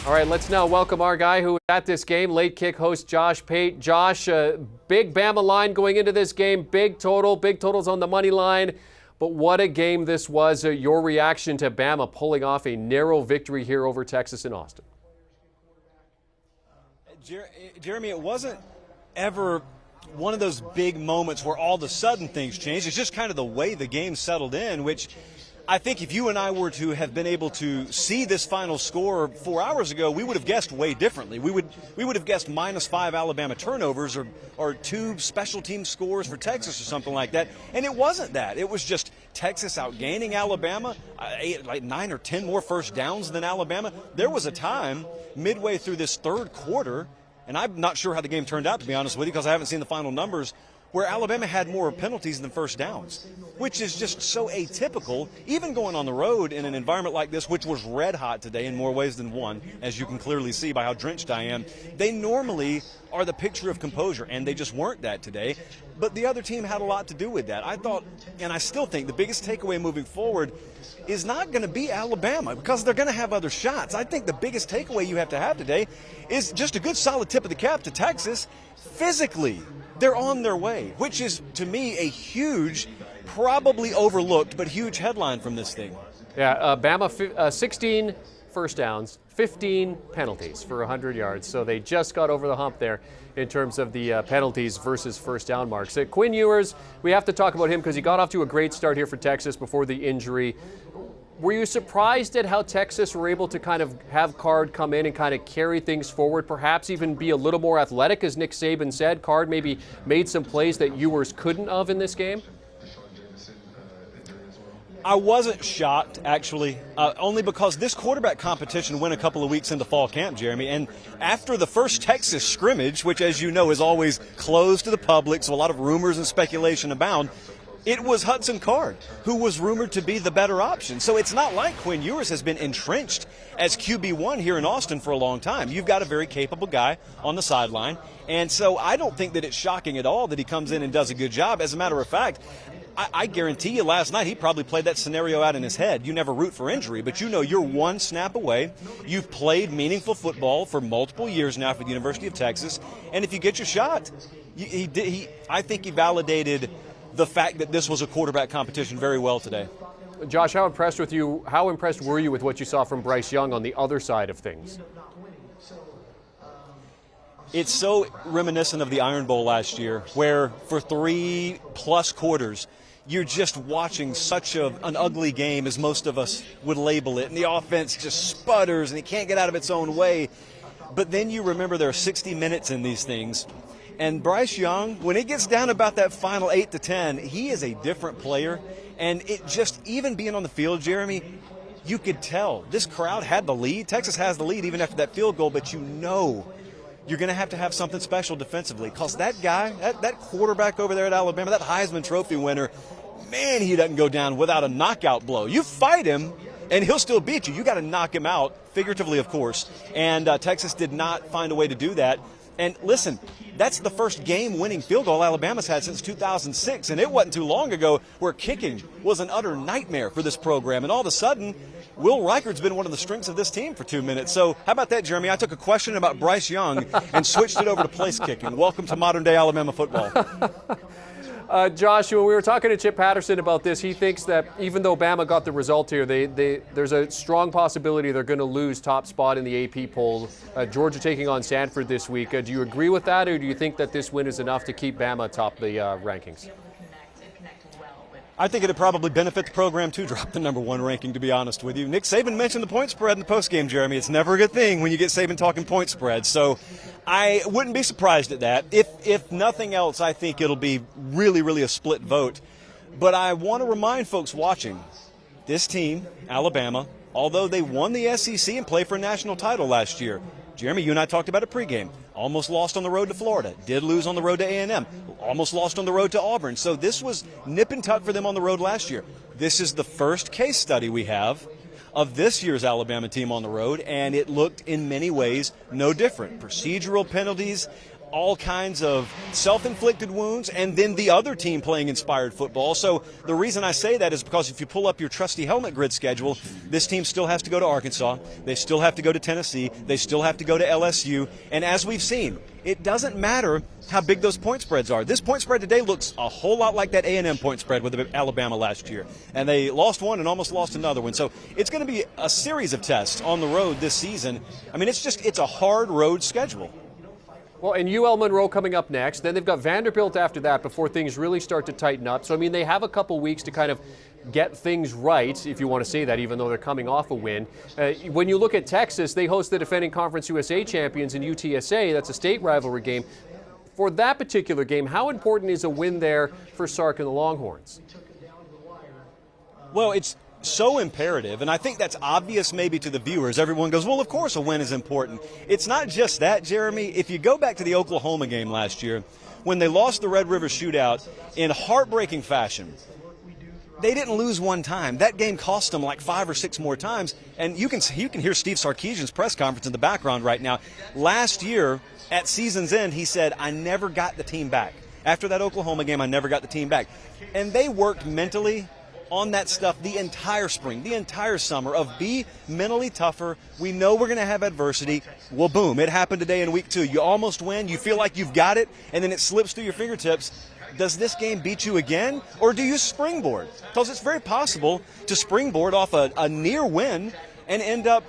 All right, let's now welcome our guy who was at this game, late kick host Josh Pate. Josh, big Bama line going into this game, big totals on the money line. But what a game this was. Your reaction to Bama pulling off a narrow victory here over Texas in Austin? Jeremy, it wasn't ever one of those big moments where all of a sudden things changed. It's just kind of the way the game settled in, which I think if you and I were to have been able to see this final score 4 hours ago, we would have guessed way differently. We would have guessed -5 Alabama turnovers or 2 special team scores for Texas or something like that. And it wasn't that. It was just Texas outgaining Alabama, like 9 or 10 more first downs than Alabama. There was a time midway through this third quarter, and I'm not sure how the game turned out, to be honest with you, because I haven't seen the final numbers, where Alabama had more penalties than first downs, which is just so atypical, even going on the road in an environment like this, which was red hot today in more ways than one, as you can clearly see by how drenched I am. They normally are the picture of composure, and they just weren't that today. But the other team had a lot to do with that. I thought, and I still think, the biggest takeaway moving forward is not going to be Alabama, because they're going to have other shots. I think the biggest takeaway you have to have today is just a good solid tip of the cap to Texas. Physically, they're on their way, which is, to me, a huge, probably overlooked, but huge headline from this thing. Yeah, Bama 16 first downs, 15 penalties for 100 yards. So they just got over the hump there in terms of the penalties versus first down marks. Quinn Ewers, we have to talk about him because he got off to a great start here for Texas before the injury. Were you surprised at how Texas were able to kind of have Card come in and kind of carry things forward, perhaps even be a little more athletic, as Nick Saban said? Card maybe made some plays that Ewers couldn't have in this game? I wasn't shocked, actually, only because this quarterback competition went a couple of weeks into fall camp, Jeremy, and after the first Texas scrimmage, which, as you know, is always closed to the public, so a lot of rumors and speculation abound, it was Hudson Card who was rumored to be the better option. So it's not like Quinn Ewers has been entrenched as QB1 here in Austin for a long time. You've got a very capable guy on the sideline. And so I don't think that it's shocking at all that he comes in and does a good job. As a matter of fact, I guarantee you last night he probably played that scenario out in his head. You never root for injury, but you know you're one snap away. You've played meaningful football for multiple years now for the University of Texas. And if you get your shot, I think he validated the fact that this was a quarterback competition very well today. Josh, how impressed were you with what you saw from Bryce Young on the other side of things? It's so reminiscent of the Iron Bowl last year, where for 3+ quarters, you're just watching such an ugly game, as most of us would label it, and the offense just sputters and it can't get out of its own way. But then you remember there are 60 minutes in these things. And Bryce Young, when it gets down about that final 8 to 10, he is a different player. And it just, even being on the field, Jeremy, you could tell this crowd had the lead. Texas has the lead even after that field goal, but you know you're going to have something special defensively, because that guy, that quarterback over there at Alabama, that Heisman Trophy winner, man, he doesn't go down without a knockout blow. You fight him, and he'll still beat you. You got to knock him out, figuratively, of course. And Texas did not find a way to do that. And listen, that's the first game-winning field goal Alabama's had since 2006, and it wasn't too long ago where kicking was an utter nightmare for this program. And all of a sudden, Will Reichard's been one of the strengths of this team for 2 minutes. So how about that, Jeremy? I took a question about Bryce Young and switched it over to place kicking. Welcome to modern-day Alabama football. Josh, when we were talking to Chip Patterson about this, he thinks that even though Bama got the result here, there's a strong possibility they're going to lose top spot in the AP poll. Georgia taking on Stanford this week. Do you agree with that, or do you think that this win is enough to keep Bama atop the rankings? I think it'd probably benefit the program to drop the #1 ranking, to be honest with you. Nick Saban mentioned the point spread in the postgame, Jeremy. It's never a good thing when you get Saban talking point spread. So I wouldn't be surprised at that. If nothing else, I think it'll be really, really a split vote. But I want to remind folks watching, this team, Alabama, although they won the SEC and played for a national title last year, Jeremy, you and I talked about it pregame. Almost lost on the road to Florida. Did lose on the road to A&M. Almost lost on the road to Auburn. So this was nip and tuck for them on the road last year. This is the first case study we have of this year's Alabama team on the road, and it looked in many ways no different. Procedural penalties, all kinds of self-inflicted wounds, and then the other team playing inspired football. So the reason I say that is because if you pull up your trusty helmet grid schedule, this team still has to go to Arkansas, they still have to go to Tennessee, they still have to go to LSU, and as we've seen, it doesn't matter how big those point spreads are. This point spread today looks a whole lot like that A&M point spread with Alabama last year, and they lost one and almost lost another one. So it's going to be a series of tests on the road this season. I mean, it's a hard road schedule. Well, and UL Monroe coming up next. Then they've got Vanderbilt after that before things really start to tighten up. So, I mean, they have a couple weeks to kind of get things right, if you want to say that, even though they're coming off a win. When you look at Texas, they host the defending Conference USA champions in UTSA. That's a state rivalry game. For that particular game, how important is a win there for Sark and the Longhorns? Well, it's so imperative, and I think that's obvious maybe to the viewers. Everyone goes, well, of course a win is important. It's not just that, Jeremy. If you go back to the Oklahoma game last year, when they lost the Red River Shootout in heartbreaking fashion, they didn't lose one time. That game cost them like 5 or 6 more times, and you can hear Steve Sarkisian's press conference in the background right now. Last year, at season's end, he said, I never got the team back. After that Oklahoma game, I never got the team back. And they worked mentally on that stuff the entire spring, the entire summer, of be mentally tougher. We know we're going to have adversity. Well, boom, it happened today in week 2. You almost win. You feel like you've got it, and then it slips through your fingertips. Does this game beat you again, or do you springboard? Because it's very possible to springboard off a near win and end up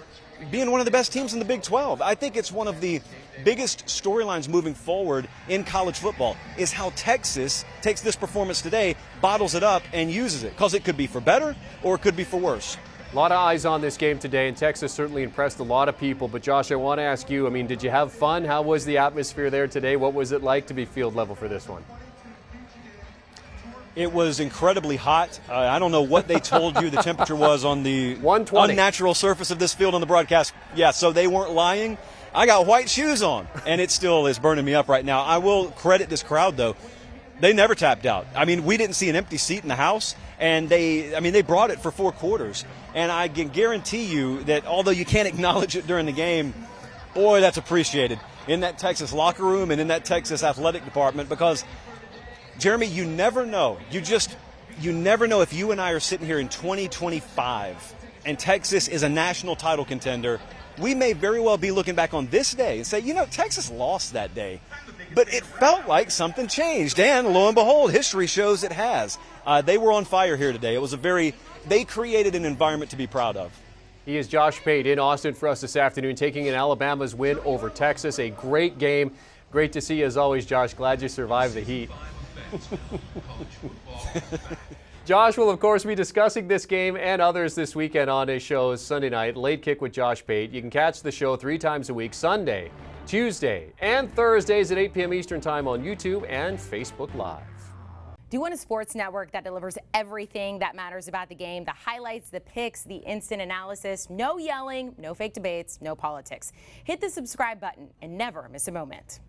being one of the best teams in the Big 12. I think it's one of the biggest storylines moving forward in college football is how Texas takes this performance today, bottles it up, and uses it. Because it could be for better or it could be for worse. A lot of eyes on this game today, and Texas certainly impressed a lot of people. But, Josh, I want to ask you, I mean, did you have fun? How was the atmosphere there today? What was it like to be field level for this one? It was incredibly hot. I don't know what they told you the temperature was on the 120. Unnatural surface of this field on the broadcast. Yeah, so they weren't lying. I got white shoes on, and it still is burning me up right now. I will credit this crowd, though. They never tapped out. I mean, we didn't see an empty seat in the house, and they brought it for 4 quarters. And I can guarantee you that although you can't acknowledge it during the game, boy, that's appreciated in that Texas locker room and in that Texas athletic department, because Jeremy, you never know. You never know if you and I are sitting here in 2025 and Texas is a national title contender. We may very well be looking back on this day and say, you know, Texas lost that day. But it felt like something changed, and lo and behold, history shows it has. They were on fire here today. It was they created an environment to be proud of. He is Josh Pate in Austin for us this afternoon, taking in Alabama's win over Texas. A great game. Great to see you as always, Josh. Glad you survived the heat. Josh will, of course, be discussing this game and others this weekend on his shows Sunday night, Late Kick with Josh Pate. You can catch the show 3 times a week, Sunday, Tuesday, and Thursdays at 8 p.m. Eastern Time on YouTube and Facebook Live. Do you want a sports network that delivers everything that matters about the game? The highlights, the picks, the instant analysis, no yelling, no fake debates, no politics. Hit the subscribe button and never miss a moment.